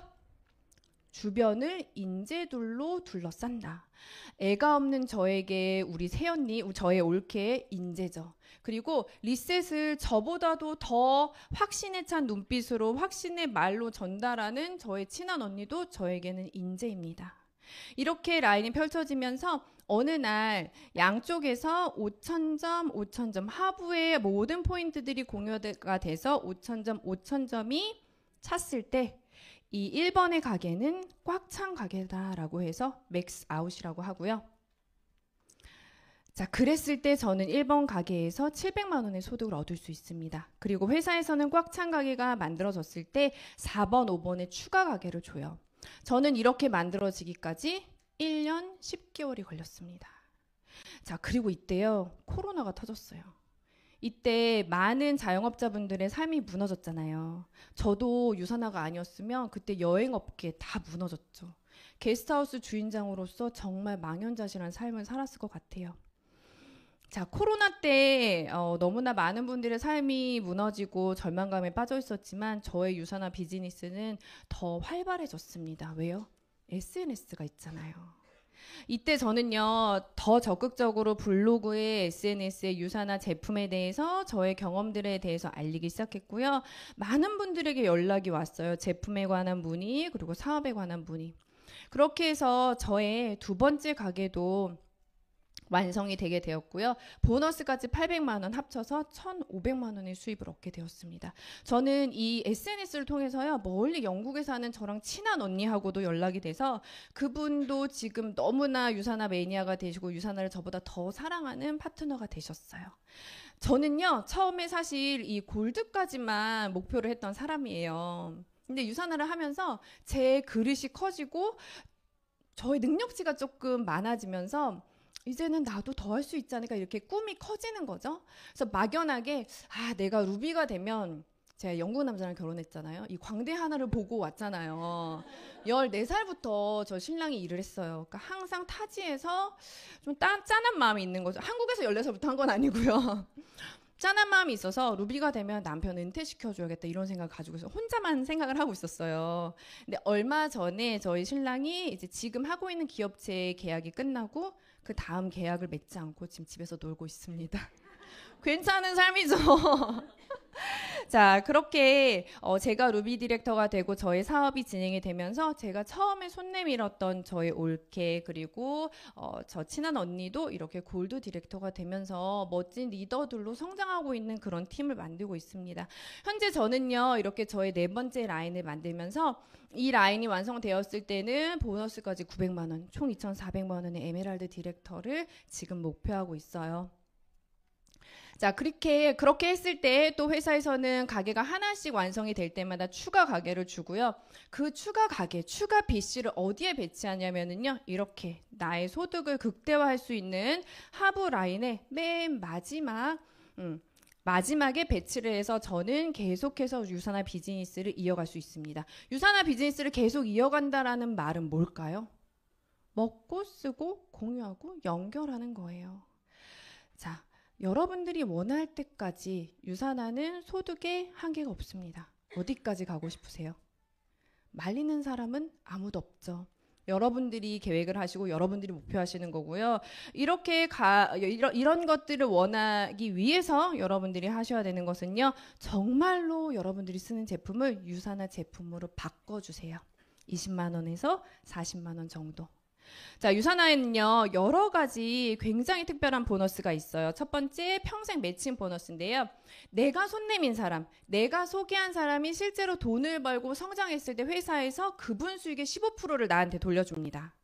주변을 인재들로 둘러싼다. 애가 없는 저에게 우리 새언니, 저의 올케의 인재죠. 그리고 리셋을 저보다도 더 확신에 찬 눈빛으로 확신의 말로 전달하는 저의 친한 언니도 저에게는 인재입니다. 이렇게 라인이 펼쳐지면서 어느 날 양쪽에서 5,000점 하부의 모든 포인트들이 공유가 돼서 5,000점이 찼을 때 이 1번의 가게는 꽉 찬 가게다라고 해서 맥스 아웃이라고 하고요. 자, 그랬을 때 저는 1번 가게에서 700만 원의 소득을 얻을 수 있습니다. 그리고 회사에서는 꽉 찬 가게가 만들어졌을 때 4번, 5번의 추가 가게를 줘요. 저는 이렇게 만들어지기까지 1년 10개월이 걸렸습니다. 자, 그리고 이때요, 코로나가 터졌어요. 이때 많은 자영업자분들의 삶이 무너졌잖아요. 저도 유산화가 아니었으면 그때 여행업계 다 무너졌죠. 게스트하우스 주인장으로서 정말 망연자실한 삶을 살았을 것 같아요. 자, 코로나 때 너무나 많은 분들의 삶이 무너지고 절망감에 빠져 있었지만 저의 유산화 비즈니스는 더 활발해졌습니다. 왜요? SNS가 있잖아요. 이때 저는요, 더 적극적으로 블로그에 SNS에 유산화 제품에 대해서 저의 경험들에 대해서 알리기 시작했고요. 많은 분들에게 연락이 왔어요. 제품에 관한 문의, 그리고 사업에 관한 문의. 그렇게 해서 저의 두 번째 가게도 완성이 되게 되었고요. 보너스까지 800만 원 합쳐서 1,500만 원의 수입을 얻게 되었습니다. 저는 이 SNS를 통해서요, 멀리 영국에 사는 저랑 친한 언니하고도 연락이 돼서 그분도 지금 너무나 유산화 매니아가 되시고 유산화를 저보다 더 사랑하는 파트너가 되셨어요. 저는요, 처음에 사실 이 골드까지만 목표를 했던 사람이에요. 근데 유산화를 하면서 제 그릇이 커지고 저의 능력치가 조금 많아지면서 이제는 나도 더 할 수 있지 않을까, 이렇게 꿈이 커지는 거죠. 그래서 막연하게 내가 루비가 되면 제가 영국 남자랑 결혼했잖아요. 이 광대 하나를 보고 왔잖아요. 14살부터 저 신랑이 일을 했어요. 그러니까 항상 타지에서 좀 짠한 마음이 있는 거죠. 한국에서 14살부터 한 건 아니고요. 짠한 마음이 있어서 루비가 되면 남편 은퇴시켜줘야겠다 이런 생각을 가지고 있어서 혼자만 생각을 하고 있었어요. 근데 얼마 전에 저희 신랑이 이제 지금 하고 있는 기업체 계약이 끝나고 그 다음 계약을 맺지 않고 지금 집에서 놀고 있습니다. 괜찮은 삶이죠. 자, 그렇게 제가 루비 디렉터가 되고 저의 사업이 진행이 되면서 제가 처음에 손 내밀었던 저의 올케 그리고 저 친한 언니도 이렇게 골드 디렉터가 되면서 멋진 리더들로 성장하고 있는 그런 팀을 만들고 있습니다. 현재 저는요 이렇게 저의 4번째 라인을 만들면서 이 라인이 완성되었을 때는 보너스까지 900만 원, 총 2,400만 원의 에메랄드 디렉터를 지금 목표하고 있어요. 자, 그렇게 했을 때 또 회사에서는 가게가 하나씩 완성이 될 때마다 추가 가게를 주고요. 그 추가 가게, 추가 BC를 어디에 배치하냐면은요. 이렇게 나의 소득을 극대화할 수 있는 하부 라인의 맨 마지막에 배치를 해서 저는 계속해서 유산화 비즈니스를 이어갈 수 있습니다. 유산화 비즈니스를 계속 이어간다라는 말은 뭘까요? 먹고 쓰고 공유하고 연결하는 거예요. 자, 여러분들이 원할 때까지 유산화는 소득에 한계가 없습니다. 어디까지 가고 싶으세요? 말리는 사람은 아무도 없죠. 여러분들이 계획을 하시고 여러분들이 목표하시는 거고요. 이런 것들을 원하기 위해서 여러분들이 하셔야 되는 것은요. 정말로 여러분들이 쓰는 제품을 유산화 제품으로 바꿔주세요. 20만 원에서 40만 원 정도. 자, 유산화에는요 여러 가지 굉장히 특별한 보너스가 있어요. 첫 번째 평생 매칭 보너스인데요. 내가 손 내민 사람, 내가 소개한 사람이 실제로 돈을 벌고 성장했을 때 회사에서 그분 수익의 15%를 나한테 돌려줍니다.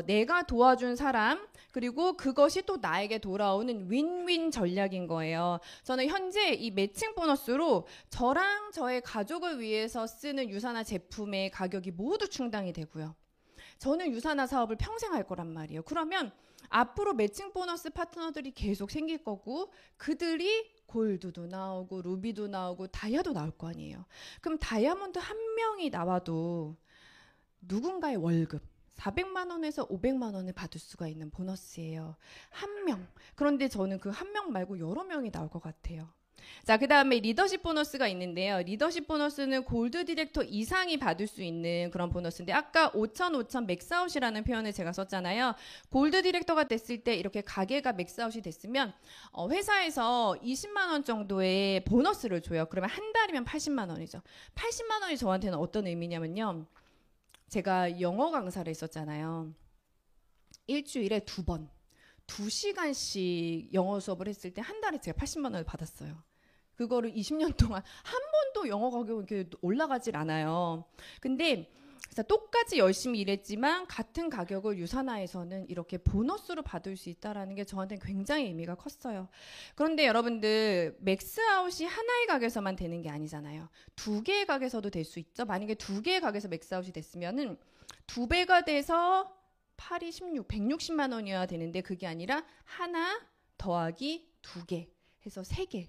내가 도와준 사람 그리고 그것이 또 나에게 돌아오는 윈윈 전략인 거예요. 저는 현재 이 매칭 보너스로 저랑 저의 가족을 위해서 쓰는 유산화 제품의 가격이 모두 충당이 되고요. 저는 유산화 사업을 평생 할 거란 말이에요. 그러면 앞으로 매칭 보너스 파트너들이 계속 생길 거고 그들이 골드도 나오고 루비도 나오고 다이아도 나올 거 아니에요. 그럼 다이아몬드 한 명이 나와도 누군가의 월급 400만 원에서 500만 원을 받을 수가 있는 보너스예요. 한 명. 그런데 저는 그 한 명 말고 여러 명이 나올 것 같아요. 자, 그 다음에 리더십 보너스가 있는데요. 리더십 보너스는 골드 디렉터 이상이 받을 수 있는 그런 보너스인데 아까 5,000 맥스아웃이라는 표현을 제가 썼잖아요. 골드 디렉터가 됐을 때 이렇게 가게가 맥스아웃이 됐으면 회사에서 20만 원 정도의 보너스를 줘요. 그러면 한 달이면 80만 원이죠. 80만 원이 저한테는 어떤 의미냐면요. 제가 영어 강사를 했었잖아요. 일주일에 2번 2시간씩 영어 수업을 했을 때 한 달에 제가 80만 원을 받았어요. 그거를 20년 동안 한 번도 영어 가격이 이렇게 올라가질 않아요. 근데 똑같이 열심히 일했지만 같은 가격을 유산화에서는 이렇게 보너스로 받을 수 있다는 게 저한테는 굉장히 의미가 컸어요. 그런데 여러분들 맥스아웃이 하나의 가게에서만 되는 게 아니잖아요. 2개의 가게에서도 될 수 있죠. 만약에 2개의 가게에서 맥스아웃이 됐으면은 2배가 돼서 8이 16, 160만 원이어야 되는데 그게 아니라 하나 더하기 2개 해서 3개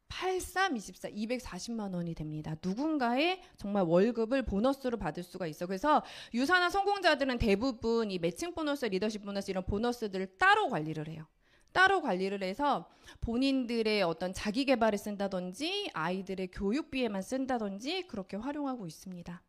8, 3, 24, 240만 원이 됩니다. 누군가의 정말 월급을 보너스로 받을 수가 있어. 그래서 유산화 성공자들은 대부분 이 매칭 보너스, 리더십 보너스 이런 보너스들을 따로 관리를 해요. 따로 관리를 해서 본인들의 어떤 자기 개발에 쓴다든지 아이들의 교육비에만 쓴다든지 그렇게 활용하고 있습니다.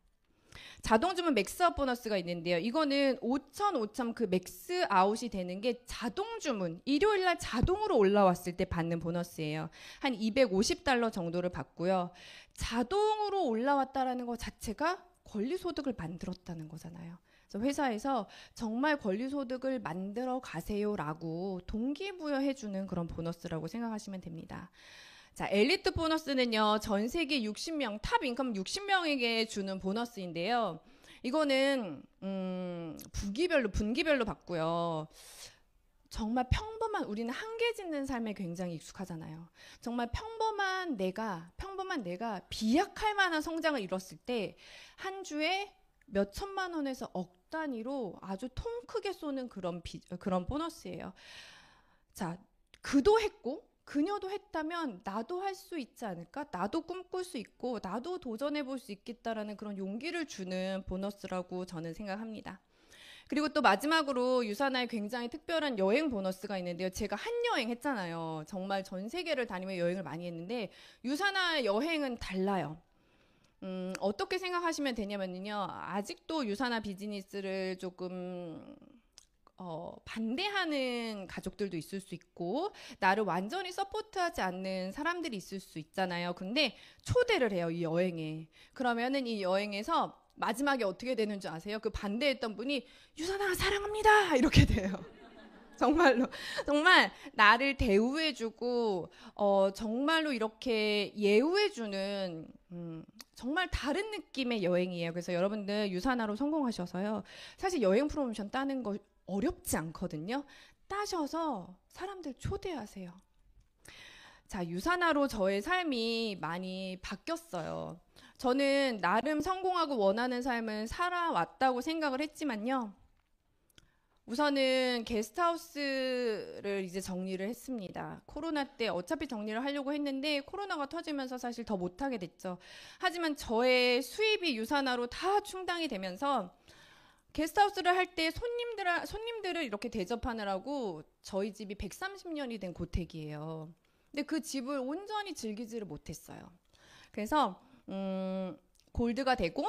자동주문 맥스아웃 보너스가 있는데요. 이거는 5,000 그 맥스아웃이 되는 게 자동주문 일요일날 자동으로 올라왔을 때 받는 보너스예요. 한 $250 정도를 받고요. 자동으로 올라왔다라는 것 자체가 권리소득을 만들었다는 거잖아요. 그래서 회사에서 정말 권리소득을 만들어 가세요라고 동기부여해주는 그런 보너스라고 생각하시면 됩니다. 자, 엘리트 보너스는요. 전 세계 60명, 탑 인컴 60명에게 주는 보너스인데요. 이거는 분기별로 받고요. 정말 평범한 우리는 한계 짓는 삶에 굉장히 익숙하잖아요. 정말 평범한 내가 비약할 만한 성장을 이뤘을 때 한 주에 몇 천만 원에서 억 단위로 아주 통 크게 쏘는 그런 보너스예요. 자, 그도 했고 그녀도 했다면 나도 할 수 있지 않을까? 나도 꿈꿀 수 있고 나도 도전해 볼 수 있겠다라는 그런 용기를 주는 보너스라고 저는 생각합니다. 그리고 또 마지막으로 유사나의 굉장히 특별한 여행 보너스가 있는데요. 제가 한 여행 했잖아요. 정말 전 세계를 다니며 여행을 많이 했는데 유사나의 여행은 달라요. 어떻게 생각하시면 되냐면요. 아직도 유사나 비즈니스를 조금 반대하는 가족들도 있을 수 있고 나를 완전히 서포트하지 않는 사람들이 있을 수 있잖아요. 근데 초대를 해요, 이 여행에. 그러면은 이 여행에서 마지막에 어떻게 되는 줄 아세요? 그 반대했던 분이 유사나 사랑합니다 이렇게 돼요. 정말로 정말 나를 대우해주고 정말로 이렇게 예우해주는 정말 다른 느낌의 여행이에요. 그래서 여러분들 유사나로 성공하셔서요. 사실 여행 프로모션 따는 거 어렵지 않거든요. 따셔서 사람들 초대하세요. 자, 유사나로 저의 삶이 많이 바뀌었어요. 저는 나름 성공하고 원하는 삶을 살아왔다고 생각을 했지만요. 우선은 게스트하우스를 이제 정리를 했습니다. 코로나 때 어차피 정리를 하려고 했는데 코로나가 터지면서 사실 더 못하게 됐죠. 하지만 저의 수입이 유사나로 다 충당이 되면서 게스트하우스를 할 때 손님들을 이렇게 대접하느라고 저희 집이 130년이 된 고택이에요. 근데 그 집을 온전히 즐기지를 못했어요. 그래서 골드가 되고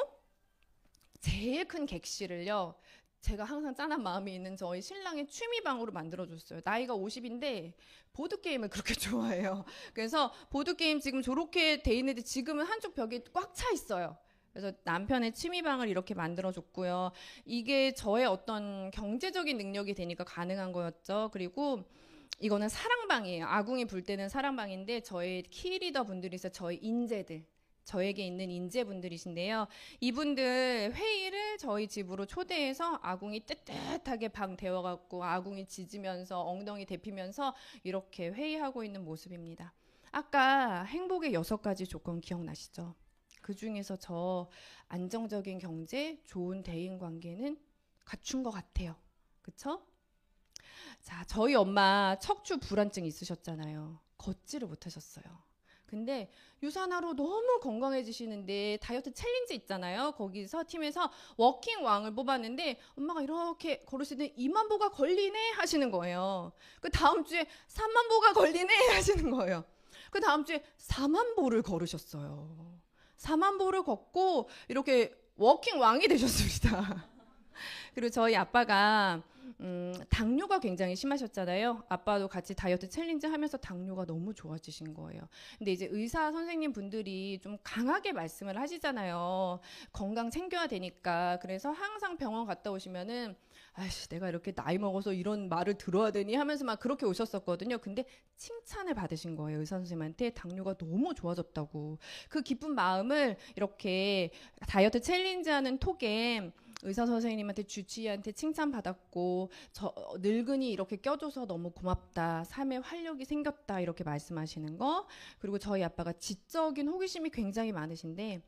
제일 큰 객실을요. 제가 항상 짠한 마음이 있는 저희 신랑의 취미방으로 만들어줬어요. 나이가 50인데 보드게임을 그렇게 좋아해요. 그래서 보드게임 지금 저렇게 돼 있는데 지금은 한쪽 벽이 꽉 차 있어요. 그래서 남편의 취미방을 이렇게 만들어줬고요. 이게 저의 어떤 경제적인 능력이 되니까 가능한 거였죠. 그리고 이거는 사랑방이에요. 아궁이 불 때는 사랑방인데 저의 키리더 분들이서 저희 인재들, 저에게 있는 인재분들이신데요. 이분들 회의를 저희 집으로 초대해서 아궁이 뜨뜻하게 방 데워갖고 아궁이 짖으면서 엉덩이 데피면서 이렇게 회의하고 있는 모습입니다. 아까 행복의 6가지 조건 기억나시죠? 그 중에서 저 안정적인 경제, 좋은 대인관계는 갖춘 것 같아요. 그쵸? 자, 저희 엄마 척추 불안증 있으셨잖아요. 걷지를 못하셨어요. 근데 유산화로 너무 건강해지시는데 다이어트 챌린지 있잖아요. 거기서 팀에서 워킹 왕을 뽑았는데 엄마가 이렇게 걸으시더니 2만 보가 걸리네 하시는 거예요. 그 다음 주에 3만 보가 걸리네 하시는 거예요. 그 다음 주에 4만 보를 걸으셨어요. 4만 보를 걷고 이렇게 워킹 왕이 되셨습니다. 그리고 저희 아빠가 당뇨가 굉장히 심하셨잖아요. 아빠도 같이 다이어트 챌린지 하면서 당뇨가 너무 좋아지신 거예요. 근데 이제 의사 선생님 분들이 좀 강하게 말씀을 하시잖아요. 건강 챙겨야 되니까. 그래서 항상 병원 갔다 오시면은 아이씨, 내가 이렇게 나이 먹어서 이런 말을 들어야 되니 하면서 막 그렇게 오셨었거든요. 근데 칭찬을 받으신 거예요. 의사 선생님한테 당뇨가 너무 좋아졌다고. 그 기쁜 마음을 이렇게 다이어트 챌린지 하는 톡에 의사 선생님한테 주치의한테 칭찬받았고 저 늙은이 이렇게 껴줘서 너무 고맙다. 삶에 활력이 생겼다. 이렇게 말씀하시는 거. 그리고 저희 아빠가 지적인 호기심이 굉장히 많으신데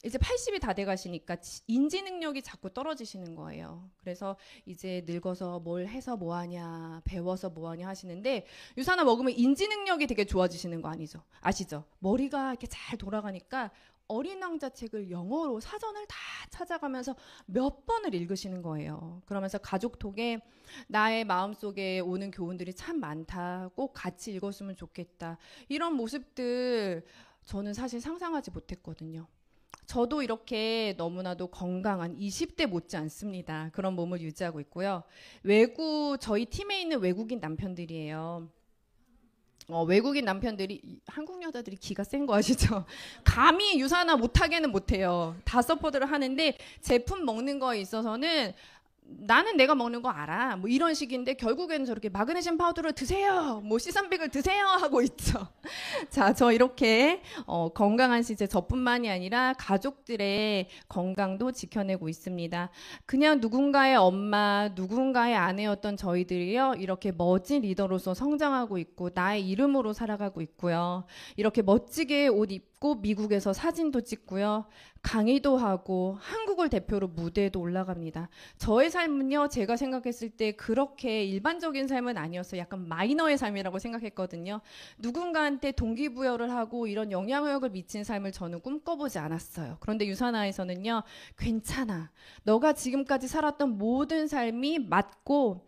이제 80이 다 돼가시니까 인지 능력이 자꾸 떨어지시는 거예요. 그래서 이제 늙어서 뭘 해서 뭐하냐, 배워서 뭐하냐 하시는데 유산화 먹으면 인지 능력이 되게 좋아지시는 거 아니죠? 아시죠? 머리가 이렇게 잘 돌아가니까 어린 왕자 책을 영어로 사전을 다 찾아가면서 몇 번을 읽으시는 거예요. 그러면서 가족톡에 나의 마음속에 오는 교훈들이 참 많다. 꼭 같이 읽었으면 좋겠다. 이런 모습들 저는 사실 상상하지 못했거든요. 저도 이렇게 너무나도 건강한 20대 못지 않습니다. 그런 몸을 유지하고 있고요. 저희 팀에 있는 외국인 남편들이에요. 외국인 남편들이 한국 여자들이 기가 센 거 아시죠? 감히 유산화 못하게는 못해요. 다 서포트를 하는데 제품 먹는 거에 있어서는 나는 내가 먹는 거 알아. 뭐 이런 식인데 결국에는 저렇게 마그네슘 파우더를 드세요. 뭐 C300을 드세요 하고 있죠. 자, 저 이렇게 건강한 시제 저뿐만이 아니라 가족들의 건강도 지켜내고 있습니다. 그냥 누군가의 엄마, 누군가의 아내였던 저희들이요. 이렇게 멋진 리더로서 성장하고 있고 나의 이름으로 살아가고 있고요. 이렇게 멋지게 옷 찍고 미국에서 사진도 찍고요. 강의도 하고 한국을 대표로 무대에도 올라갑니다. 저의 삶은요, 제가 생각했을 때 그렇게 일반적인 삶은 아니었어요. 약간 마이너의 삶이라고 생각했거든요. 누군가한테 동기부여를 하고 이런 영향력을 미친 삶을 저는 꿈꿔보지 않았어요. 그런데 유사나에서는요, 괜찮아. 너가 지금까지 살았던 모든 삶이 맞고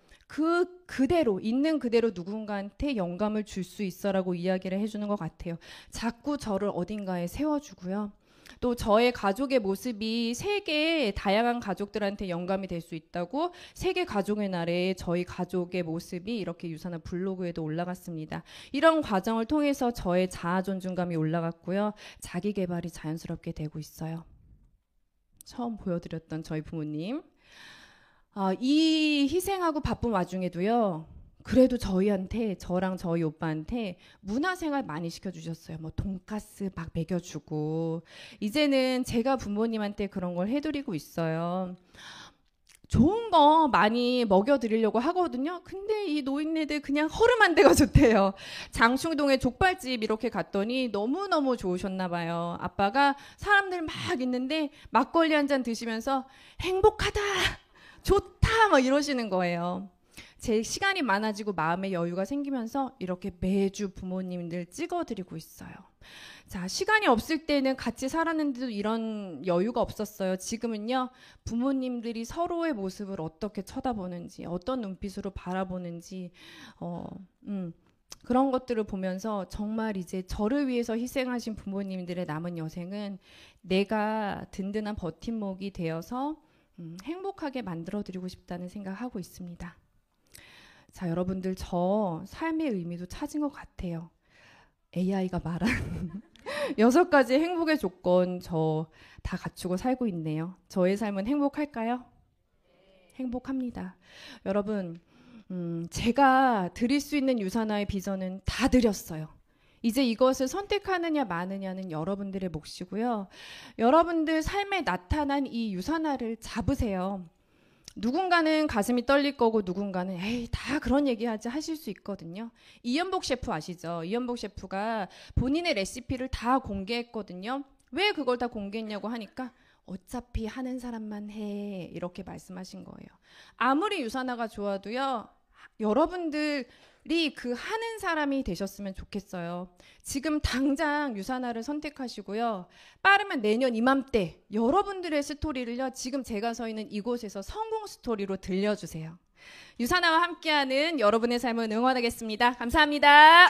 그대로 있는 그대로 누군가한테 영감을 줄 수 있어라고 이야기를 해주는 것 같아요. 자꾸 저를 어딘가에 세워주고요. 또 저의 가족의 모습이 세계의 다양한 가족들한테 영감이 될 수 있다고 세계 가족의 날에 저희 가족의 모습이 이렇게 유사나 블로그에도 올라갔습니다. 이런 과정을 통해서 저의 자아 존중감이 올라갔고요. 자기 개발이 자연스럽게 되고 있어요. 처음 보여드렸던 저희 부모님. 이 희생하고 바쁜 와중에도요, 그래도 저랑 저희 오빠한테 문화생활 많이 시켜주셨어요. 뭐 돈가스 막 먹여주고. 이제는 제가 부모님한테 그런 걸 해드리고 있어요. 좋은 거 많이 먹여드리려고 하거든요. 근데 이 노인네들 그냥 허름한 데가 좋대요. 장충동에 족발집 이렇게 갔더니 너무너무 좋으셨나 봐요. 아빠가 사람들 막 있는데 막걸리 한 잔 드시면서 행복하다, 좋다 막 이러시는 거예요. 제 시간이 많아지고 마음의 여유가 생기면서 이렇게 매주 부모님들 찍어드리고 있어요. 자, 시간이 없을 때는 같이 살았는데도 이런 여유가 없었어요. 지금은요, 부모님들이 서로의 모습을 어떻게 쳐다보는지, 어떤 눈빛으로 바라보는지, 그런 것들을 보면서 정말 이제 저를 위해서 희생하신 부모님들의 남은 여생은 내가 든든한 버팀목이 되어서 행복하게 만들어드리고 싶다는 생각하고 있습니다. 자, 여러분들 저 삶의 의미도 찾은 것 같아요. AI가 말한 6가지 행복의 조건 저 다 갖추고 살고 있네요. 저의 삶은 행복할까요? 행복합니다. 여러분, 제가 드릴 수 있는 유사나의 비전은 다 드렸어요. 이제 이것을 선택하느냐 마느냐는 여러분들의 몫이고요. 여러분들 삶에 나타난 이 유사나를 잡으세요. 누군가는 가슴이 떨릴 거고 누군가는 에이 다 그런 얘기하지 하실 수 있거든요. 이연복 셰프 아시죠? 이연복 셰프가 본인의 레시피를 다 공개했거든요. 왜 그걸 다 공개했냐고 하니까 어차피 하는 사람만 해 이렇게 말씀하신 거예요. 아무리 유사나가 좋아도요, 여러분들이 그 하는 사람이 되셨으면 좋겠어요. 지금 당장 유사나를 선택하시고요. 빠르면 내년 이맘때 여러분들의 스토리를요, 지금 제가 서 있는 이곳에서 성공 스토리로 들려주세요. 유사나와 함께하는 여러분의 삶을 응원하겠습니다. 감사합니다.